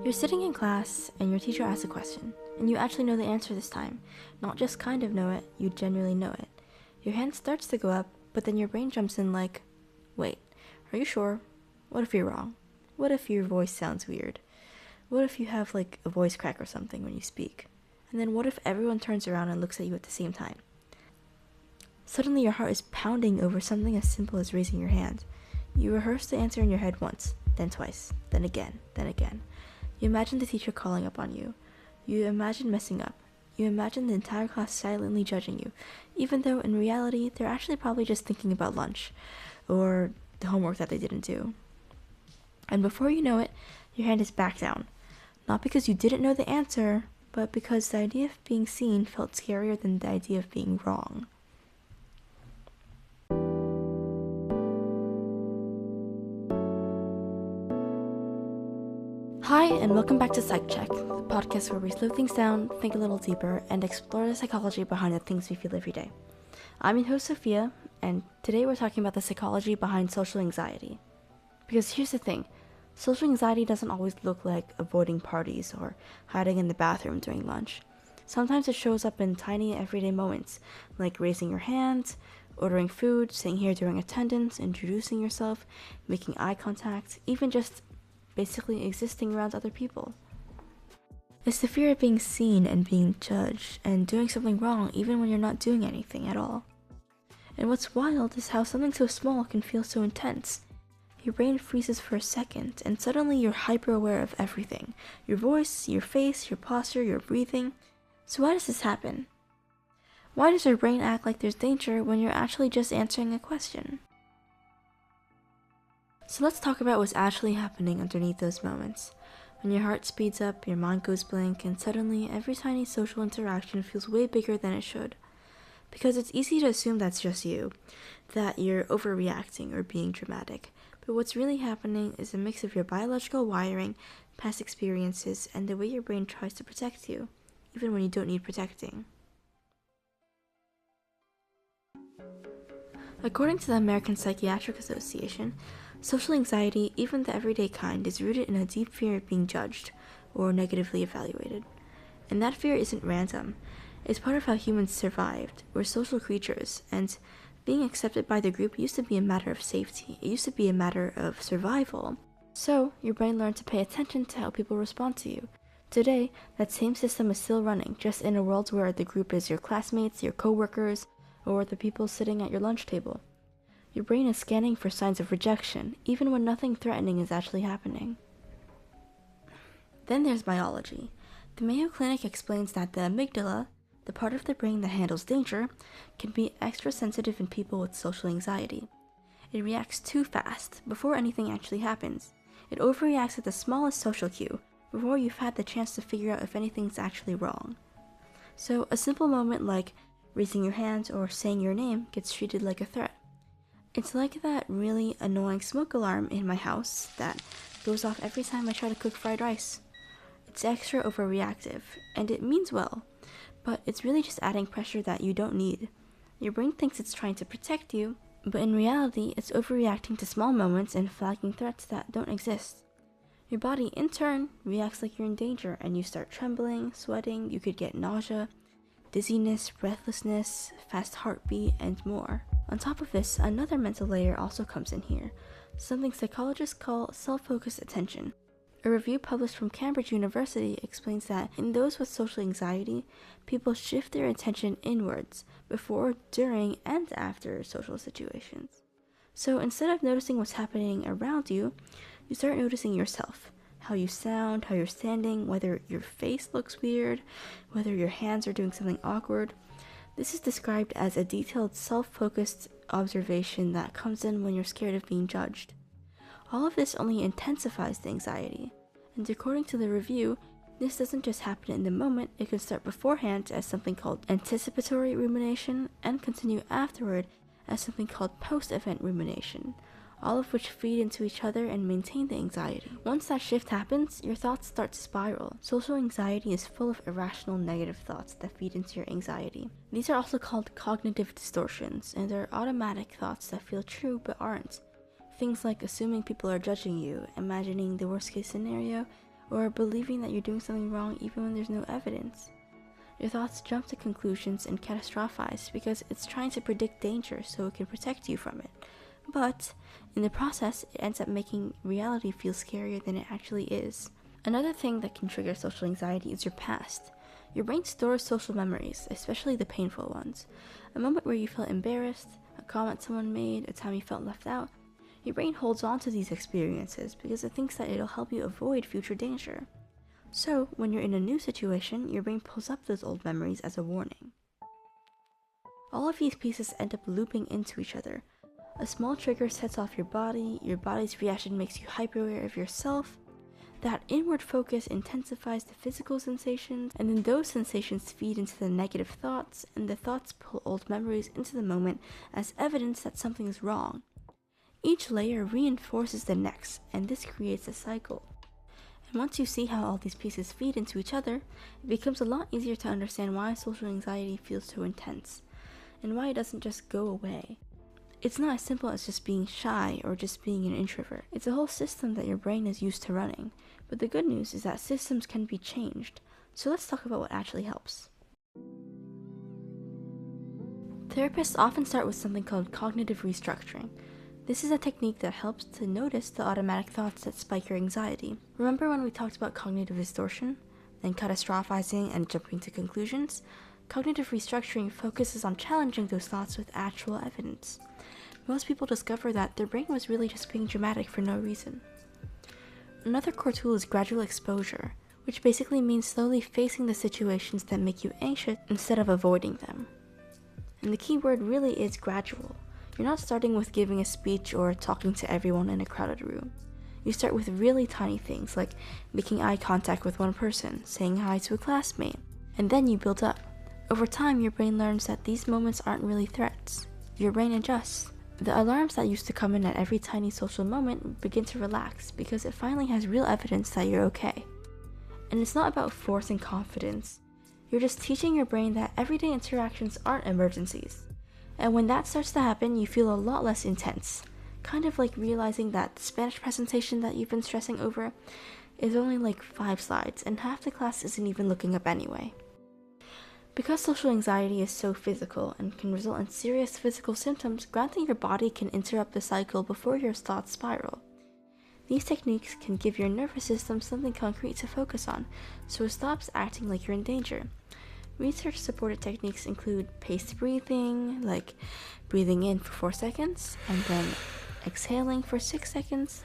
You're sitting in class, and your teacher asks a question, and you actually know the answer this time. Not just kind of know it, you genuinely know it. Your hand starts to go up, but then your brain jumps in like, wait, are you sure? What if you're wrong? What if your voice sounds weird? What if you have like a voice crack or something when you speak? And then what if everyone turns around and looks at you at the same time? Suddenly your heart is pounding over something as simple as raising your hand. You rehearse the answer in your head once, then twice, then again, then again. You imagine the teacher calling up on you. You imagine messing up. You imagine the entire class silently judging you, even though in reality they're actually probably just thinking about lunch or the homework that they didn't do. And before you know it, your hand is back down. Not because you didn't know the answer, but because the idea of being seen felt scarier than the idea of being wrong. Hi, and welcome back to Psych-Check, the podcast where we slow things down, think a little deeper, and explore the psychology behind the things we feel every day. I'm your host, Sophia, and today we're talking about the psychology behind social anxiety. Because here's the thing, social anxiety doesn't always look like avoiding parties or hiding in the bathroom during lunch. Sometimes it shows up in tiny everyday moments, like raising your hand, ordering food, sitting here during attendance, introducing yourself, making eye contact, even just basically existing around other people. It's the fear of being seen and being judged and doing something wrong even when you're not doing anything at all. And what's wild is how something so small can feel so intense. Your brain freezes for a second and suddenly you're hyper aware of everything. Your voice, your face, your posture, your breathing. So why does this happen? Why does our brain act like there's danger when you're actually just answering a question? So let's talk about what's actually happening underneath those moments. When your heart speeds up, your mind goes blank, and suddenly every tiny social interaction feels way bigger than it should. Because it's easy to assume that's just you, that you're overreacting or being dramatic. But what's really happening is a mix of your biological wiring, past experiences, and the way your brain tries to protect you, even when you don't need protecting. According to the American Psychiatric Association, social anxiety, even the everyday kind, is rooted in a deep fear of being judged or negatively evaluated. And that fear isn't random. It's part of how humans survived. We're social creatures, and being accepted by the group used to be a matter of safety. It used to be a matter of survival. So, your brain learned to pay attention to how people respond to you. Today, that same system is still running, just in a world where the group is your classmates, your coworkers, or the people sitting at your lunch table. Your brain is scanning for signs of rejection, even when nothing threatening is actually happening. Then there's biology. The Mayo Clinic explains that the amygdala, the part of the brain that handles danger, can be extra sensitive in people with social anxiety. It reacts too fast, before anything actually happens. It overreacts at the smallest social cue, before you've had the chance to figure out if anything's actually wrong. So a simple moment like raising your hand or saying your name gets treated like a threat. It's like that really annoying smoke alarm in my house that goes off every time I try to cook fried rice. It's extra overreactive, and it means well, but it's really just adding pressure that you don't need. Your brain thinks it's trying to protect you, but in reality, it's overreacting to small moments and flagging threats that don't exist. Your body, in turn, reacts like you're in danger, and you start trembling, sweating, you could get nausea, dizziness, breathlessness, fast heartbeat, and more. On top of this, another mental layer also comes in here, something psychologists call self-focused attention. A review published from Cambridge University explains that in those with social anxiety, people shift their attention inwards before, during, and after social situations. So instead of noticing what's happening around you, you start noticing yourself. How you sound, how you're standing, whether your face looks weird, whether your hands are doing something awkward. This is described as a detailed, self-focused observation that comes in when you're scared of being judged. All of this only intensifies the anxiety. And according to the review, this doesn't just happen in the moment, it can start beforehand as something called anticipatory rumination and continue afterward as something called post-event rumination, all of which feed into each other and maintain the anxiety. Once that shift happens, your thoughts start to spiral. Social anxiety is full of irrational negative thoughts that feed into your anxiety. These are also called cognitive distortions, and they're automatic thoughts that feel true but aren't. Things like assuming people are judging you, imagining the worst case scenario, or believing that you're doing something wrong even when there's no evidence. Your thoughts jump to conclusions and catastrophize because it's trying to predict danger so it can protect you from it. But in the process, it ends up making reality feel scarier than it actually is. Another thing that can trigger social anxiety is your past. Your brain stores social memories, especially the painful ones. A moment where you felt embarrassed, a comment someone made, a time you felt left out. Your brain holds on to these experiences because it thinks that it'll help you avoid future danger. So, when you're in a new situation, your brain pulls up those old memories as a warning. All of these pieces end up looping into each other. A small trigger sets off your body's reaction makes you hyper-aware of yourself. That inward focus intensifies the physical sensations, and then those sensations feed into the negative thoughts, and the thoughts pull old memories into the moment as evidence that something's wrong. Each layer reinforces the next, and this creates a cycle. And once you see how all these pieces feed into each other, it becomes a lot easier to understand why social anxiety feels so intense, and why it doesn't just go away. It's not as simple as just being shy or just being an introvert. It's a whole system that your brain is used to running. But the good news is that systems can be changed. So let's talk about what actually helps. Therapists often start with something called cognitive restructuring. This is a technique that helps to notice the automatic thoughts that spike your anxiety. Remember when we talked about cognitive distortion, then catastrophizing and jumping to conclusions? Cognitive restructuring focuses on challenging those thoughts with actual evidence. Most people discover that their brain was really just being dramatic for no reason. Another core tool is gradual exposure, which basically means slowly facing the situations that make you anxious instead of avoiding them. And the key word really is gradual. You're not starting with giving a speech or talking to everyone in a crowded room. You start with really tiny things like making eye contact with one person, saying hi to a classmate, and then you build up. Over time, your brain learns that these moments aren't really threats. Your brain adjusts. The alarms that used to come in at every tiny social moment begin to relax because it finally has real evidence that you're okay. And it's not about forcing confidence. You're just teaching your brain that everyday interactions aren't emergencies. And when that starts to happen, you feel a lot less intense. Kind of like realizing that the Spanish presentation that you've been stressing over is only like 5 slides and half the class isn't even looking up anyway. Because social anxiety is so physical and can result in serious physical symptoms, grounding your body can interrupt the cycle before your thoughts spiral. These techniques can give your nervous system something concrete to focus on, so it stops acting like you're in danger. Research-supported techniques include paced breathing, like breathing in for 4 seconds, and then exhaling for 6 seconds,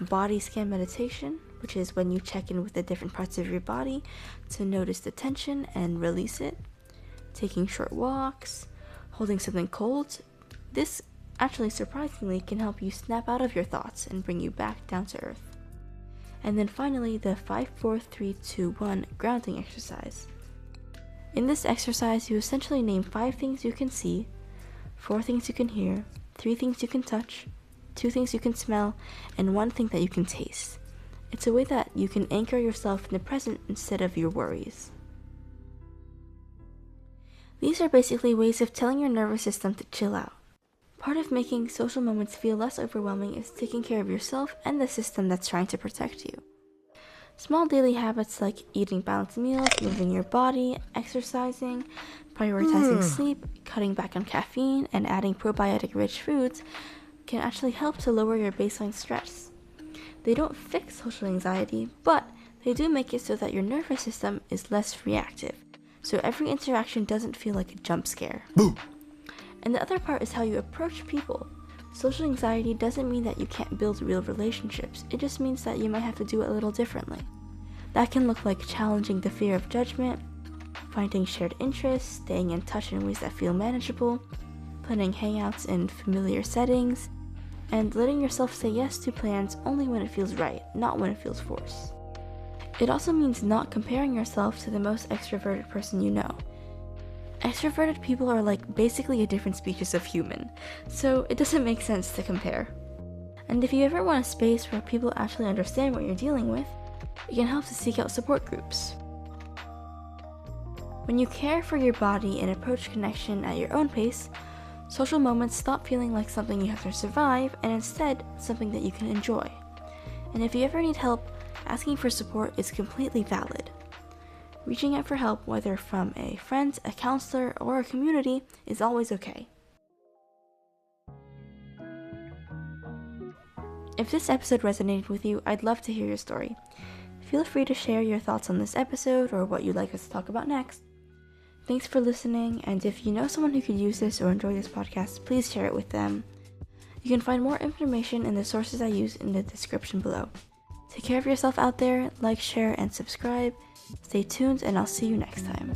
body scan meditation, which is when you check in with the different parts of your body to notice the tension and release it, taking short walks, holding something cold. This actually surprisingly can help you snap out of your thoughts and bring you back down to earth. And then finally, the 5-4-3-2-1 grounding exercise. In this exercise, you essentially name 5 things you can see, 4 things you can hear, 3 things you can touch, 2 things you can smell, and 1 thing that you can taste. It's a way that you can anchor yourself in the present instead of your worries. These are basically ways of telling your nervous system to chill out. Part of making social moments feel less overwhelming is taking care of yourself and the system that's trying to protect you. Small daily habits like eating balanced meals, moving your body, exercising, prioritizing sleep, cutting back on caffeine, and adding probiotic-rich foods can actually help to lower your baseline stress. They don't fix social anxiety, but they do make it so that your nervous system is less reactive, so every interaction doesn't feel like a jump scare. Boo. And the other part is how you approach people. Social anxiety doesn't mean that you can't build real relationships, it just means that you might have to do it a little differently. That can look like challenging the fear of judgment, finding shared interests, staying in touch in ways that feel manageable, planning hangouts in familiar settings, and letting yourself say yes to plans only when it feels right, not when it feels forced. It also means not comparing yourself to the most extroverted person you know. Extroverted people are like basically a different species of human, so it doesn't make sense to compare. And if you ever want a space where people actually understand what you're dealing with, it can help to seek out support groups. When you care for your body and approach connection at your own pace, social moments stop feeling like something you have to survive and instead something that you can enjoy. And if you ever need help asking for support is completely valid. Reaching out for help, whether from a friend, a counselor, or a community, is always okay. If this episode resonated with you, I'd love to hear your story. Feel free to share your thoughts on this episode or what you'd like us to talk about next. Thanks for listening, and if you know someone who could use this or enjoy this podcast, please share it with them. You can find more information in the sources I use in the description below. Take care of yourself out there, like, share, and subscribe. Stay tuned, and I'll see you next time.